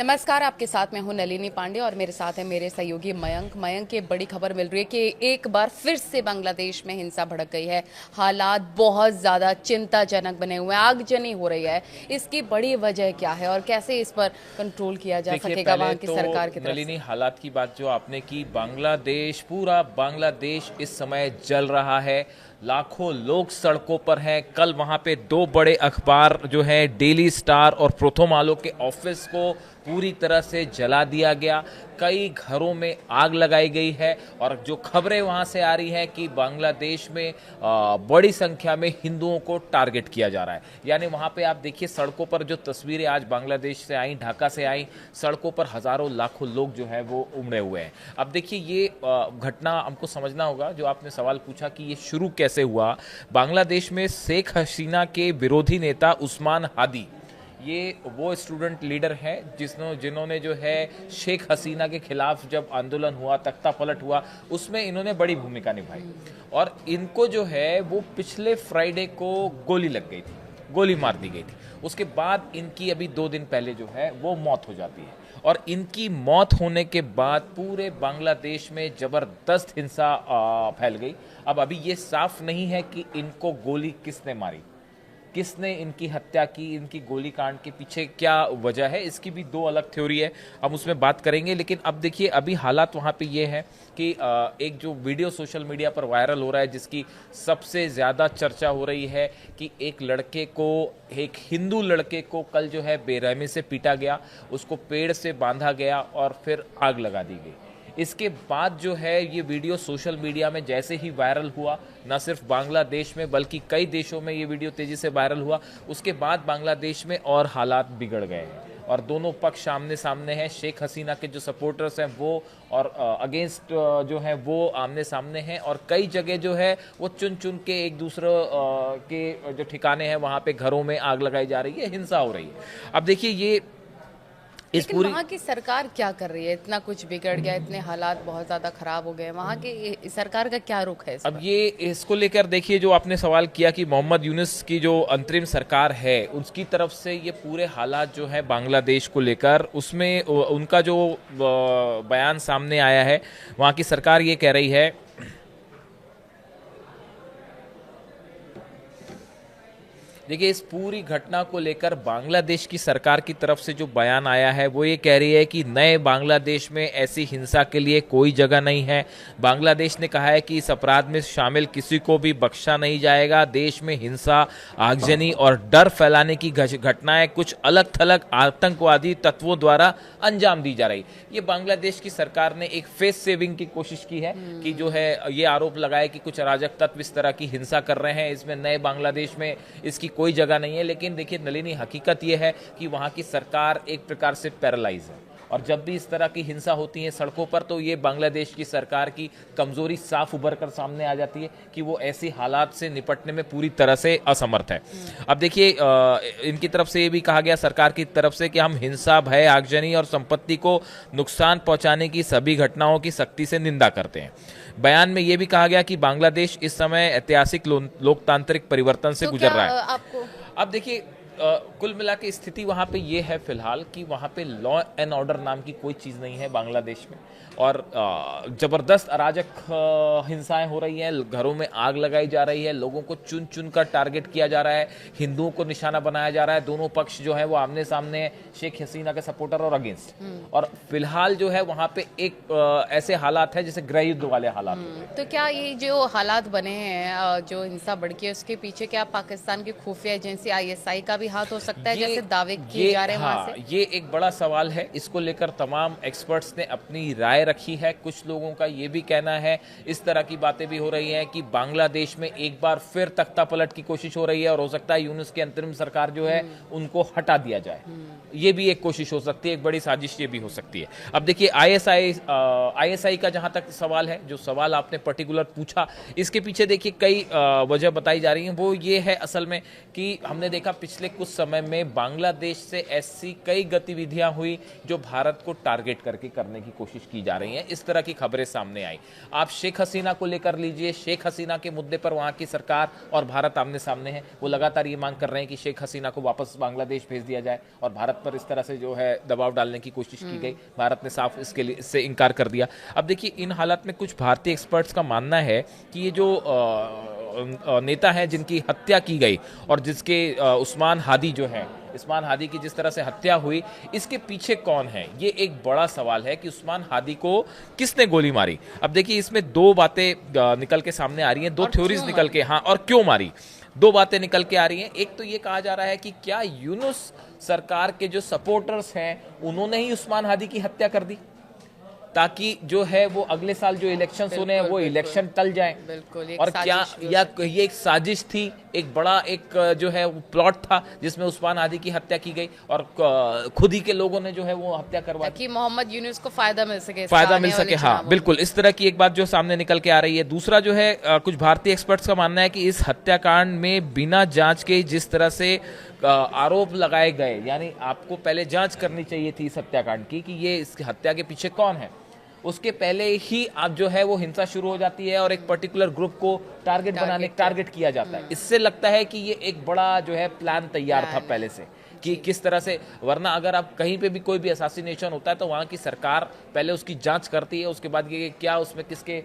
नमस्कार, आपके साथ मैं हूं नलिनी पांडे और मेरे साथ है मेरे सहयोगी मयंक। मयंक, की बड़ी खबर मिल रही है कि एक बार फिर से बांग्लादेश में हिंसा भड़क गई है। हालात बहुत ज़्यादा चिंताजनक बने हुए हैं, आगजनी हो रही है। इसकी बड़ी वजह क्या है और कैसे इस पर कंट्रोल किया जा देखिए, सकेगा पहले वहाँ की तो सरकार की तरफ नलिनी से? हालात की बात जो आपने की, बांग्लादेश, पूरा बांग्लादेश इस समय जल रहा है। लाखों लोग सड़कों पर हैं। कल वहां पे दो बड़े अखबार जो है डेली स्टार और प्रथम आलो के ऑफिस को पूरी तरह से जला दिया गया। कई घरों में आग लगाई गई है और जो खबरें वहां से आ रही हैं कि बांग्लादेश में बड़ी संख्या में हिंदुओं को टारगेट किया जा रहा है। यानी वहां पे आप देखिए, सड़कों पर जो तस्वीरें आज बांग्लादेश से आई, ढाका से आई, सड़कों पर हजारों लाखों लोग जो है वो उमड़े हुए हैं। अब देखिए, ये घटना हमको समझना होगा। जो आपने सवाल पूछा कि ये शुरू कैसे हुआ, बांग्लादेश में शेख हसीना के विरोधी नेता उस्मान हादी, ये वो स्टूडेंट लीडर हैं जिन्होंने जो है शेख हसीना के खिलाफ जब आंदोलन हुआ, तख्ता पलट हुआ, उसमें इन्होंने बड़ी भूमिका निभाई। और इनको जो है वो पिछले फ्राइडे को गोली लग गई थी, गोली मार दी गई थी। उसके बाद इनकी अभी 2 दिन पहले जो है वो मौत हो जाती है। और इनकी मौत होने के बाद पूरे बांग्लादेश में जबरदस्त हिंसा फैल गई। अब अभी ये साफ नहीं है कि इनको गोली किसने मारी, किसने इनकी हत्या की, इनकी गोली कांड के पीछे क्या वजह है, इसकी भी दो अलग थ्योरी है, हम उसमें बात करेंगे। लेकिन अब देखिए, अभी हालात वहाँ पे ये है कि एक जो वीडियो सोशल मीडिया पर वायरल हो रहा है, जिसकी सबसे ज़्यादा चर्चा हो रही है कि एक हिंदू लड़के को कल जो है बेरहमी से पीटा गया, उसको पेड़ से बांधा गया और फिर आग लगा दी गई। इसके बाद जो है ये वीडियो सोशल मीडिया में जैसे ही वायरल हुआ, न सिर्फ बांग्लादेश में बल्कि कई देशों में ये वीडियो तेजी से वायरल हुआ। उसके बाद बांग्लादेश में और हालात बिगड़ गए हैं और दोनों पक्ष आमने सामने हैं। शेख हसीना के जो सपोर्टर्स हैं वो और अगेंस्ट जो है वो आमने सामने हैं। और कई जगह जो है वो चुन चुन के एक दूसरे के जो ठिकाने हैं वहाँ पे घरों में आग लगाई जा रही है, हिंसा हो रही है। अब देखिए, ये इस लेकिन पूरी वहाँ की सरकार क्या कर रही है? इतना कुछ बिगड़ गया, इतने हालात बहुत ज्यादा खराब हो गए, वहाँ की सरकार का क्या रुख है इस अब पर? ये इसको लेकर देखिए, जो आपने सवाल किया कि मोहम्मद यूनुस की जो अंतरिम सरकार है उसकी तरफ से ये पूरे हालात जो है बांग्लादेश को लेकर, उसमें उनका जो बयान सामने आया है, वहाँ की सरकार ये कह रही है। देखिए, इस पूरी घटना को लेकर बांग्लादेश की सरकार की तरफ से जो बयान आया है वो ये कह रही है कि नए बांग्लादेश में ऐसी हिंसा के लिए कोई जगह नहीं है। बांग्लादेश ने कहा है कि इस अपराध में शामिल किसी को भी बख्शा नहीं जाएगा। देश में हिंसा, आगजनी और डर फैलाने की घटनाएं कुछ अलग थलग आतंकवादी तत्वों द्वारा अंजाम दी जा रही। ये बांग्लादेश की सरकार ने एक फेस सेविंग की कोशिश की है कि जो है ये आरोप लगाए कि कुछ अराजक तत्व इस तरह की हिंसा कर रहे हैं, इसमें नए बांग्लादेश में इसकी कोई जगह नहीं है। लेकिन देखिए नलिनी, हकीकत यह है कि वहां की सरकार एक प्रकार से पैरालाइज है और जब भी इस तरह की हिंसा होती है सड़कों पर, तो ये बांग्लादेश की सरकार की कमजोरी साफ उभर कर सामने आ जाती है कि वो ऐसी हालात से निपटने में पूरी तरह से असमर्थ है। अब देखिए, इनकी तरफ से ये भी कहा गया, सरकार की तरफ से, कि हम हिंसा, भय, आगजनी और संपत्ति को नुकसान पहुंचाने की सभी घटनाओं की सख्ती से निंदा करते हैं। बयान में यह भी कहा गया कि बांग्लादेश इस समय ऐतिहासिक लोकतांत्रिक परिवर्तन से तो गुजर क्या रहा है। आपको अब देखिए, कुल मिला के स्थिति वहाँ पे ये है फिलहाल कि वहाँ पे लॉ एंड ऑर्डर नाम की कोई चीज़ नहीं है बांग्लादेश में। और ज़बरदस्त अराजक हिंसाएं हो रही हैं, घरों में आग लगाई जा रही है, लोगों को चुन चुन कर टारगेट किया जा रहा है, हिंदुओं को निशाना बनाया जा रहा है। दोनों पक्ष जो है वो आमने सामने है, शेख हसीना के सपोर्टर और अगेंस्ट। और फिलहाल जो है वहाँ पे एक ऐसे हालात है जैसे गृह युद्ध वाले हालात होते हैं। तो क्या ये जो हालात बने हैं, जो हिंसा भड़की है, उसके पीछे क्या पाकिस्तान की खुफिया एजेंसी आईएसआई का भी हाथ हो सकता है, जैसे दावे किए जा रहे हैं वहां से? ये एक बड़ा सवाल है। इसको लेकर तमाम एक्सपर्ट्स ने अपनी राय रखी है। कुछ लोगों का ये भी कहना है, इस तरह की बातें भी हो रही हैं कि बांग्लादेश में एक बार फिर तख्ता पलट की कोशिश हो रही है और हो सकता है यूनुस की अंतरिम सरकार जो है उनको हटा दिया जाए। ये भी एक कोशिश हो सकती है, एक बड़ी साजिश ये भी हो सकती है। अब देखिए, आईएसआई का जहां तक सवाल है, जो सवाल आपने पर्टिकुलर पूछा, इसके पीछे देखिए कई वजह बताई जा रही हैं। वो ये है असल में कि हमने देखा पिछले कुछ समय में बांग्लादेश से ऐसी कई गतिविधियां हुई जो भारत को टारगेट करके करने की कोशिश की जा रही हैं। इस तरह की खबरें सामने आई। आप शेख हसीना को लेकर लीजिए, शेख हसीना के मुद्दे पर वहां की सरकार और भारत आमने सामने है। वो लगातार ये मांग कर रहे हैं कि शेख हसीना को वापस बांग्लादेश भेज दिया जाए और भारत पर इस तरह से जो है दबाव डालने की कोशिश की गई। भारत ने साफ इससे इनकार कर दिया। अब देखिए, इन हालात में कुछ भारतीय एक्सपर्ट्स का मानना है कि ये जो नेता है जिनकी हत्या की गई और जिसके उस्मान हादी जो है, उस्मान हादी की जिस तरह से हत्या हुई, इसके पीछे कौन है, ये एक बड़ा सवाल है कि उस्मान हादी को किसने गोली मारी। अब देखिए, इसमें दो बातें निकल के सामने आ रही हैं, दो थ्योरीज निकल के, हाँ, और क्यों मारी, दो बातें निकल के आ रही हैं। एक तो ये कहा जा रहा है कि क्या यूनुस सरकार के जो सपोर्टर्स हैं उन्होंने ही उस्मान हादी की हत्या कर दी ताकि जो है वो अगले साल जो इलेक्शंस होने हैं वो इलेक्शन टल जाए। बिल्कुल, और क्या या ये एक साजिश थी, एक बड़ा एक जो है वो प्लॉट था जिसमें उस्मान हादी की हत्या की गई और खुद ही के लोगों ने जो है वो हत्या करवा दी कि मोहम्मद यूनुस को फायदा मिल सके, हाँ बिल्कुल, इस तरह की एक बात जो सामने निकल के आ रही है। दूसरा जो है, कुछ भारतीय एक्सपर्ट्स का मानना है कि इस हत्याकांड में बिना जांच के जिस तरह से आरोप लगाए गए, यानी आपको पहले जांच करनी चाहिए थी इस हत्याकांड की कि ये इस हत्या के पीछे कौन है। उसके पहले ही आप जो है वो हिंसा शुरू हो जाती है और एक पर्टिकुलर ग्रुप को टारगेट किया जाता है। इससे लगता है कि ये एक बड़ा जो है प्लान तैयार था पहले से कि किस तरह से, वरना अगर आप कहीं पे भी कोई भी असैसिनेशन होता है तो वहाँ की सरकार पहले उसकी जांच करती है, उसके बाद ये क्या उसमें किसके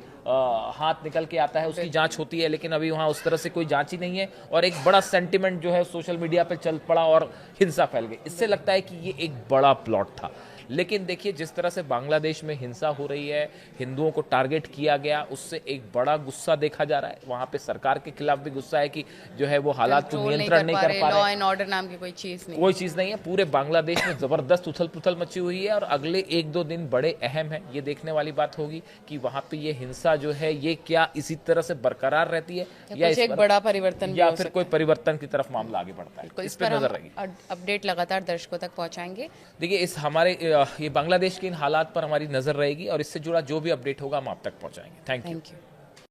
हाथ निकल के आता है उसकी जांच होती है। लेकिन अभी वहाँ उस तरह से कोई जांच ही नहीं है और एक बड़ा सेंटिमेंट जो है सोशल मीडिया पे चल पड़ा और हिंसा फैल गई। इससे लगता है कि ये एक बड़ा प्लॉट था। लेकिन देखिए, जिस तरह से बांग्लादेश में हिंसा हो रही है, हिंदुओं को टारगेट किया गया, उससे एक बड़ा गुस्सा देखा जा रहा है। वहां पे सरकार के खिलाफ भी गुस्सा है कि जो है वो हालात को नियंत्रण नहीं कर पा रहे। लॉ एंड ऑर्डर नाम की कोई चीज नहीं है। पूरे बांग्लादेश में जबरदस्त उथल पुथल मची हुई है और अगले एक दो दिन बड़े अहम है। ये देखने वाली बात होगी कि वहां पे ये हिंसा जो है ये क्या इसी तरह से बरकरार रहती है या एक बड़ा परिवर्तन या फिर कोई परिवर्तन की तरफ मामला आगे बढ़ता है। इस पर नजर रहेगी। अपडेट लगातार दर्शकों तक पहुंचाएंगे। देखिए, इस हमारे ये बांग्लादेश के इन हालात पर हमारी नजर रहेगी और इससे जुड़ा जो भी अपडेट होगा हम आप तक पहुंचाएंगे। Thank you.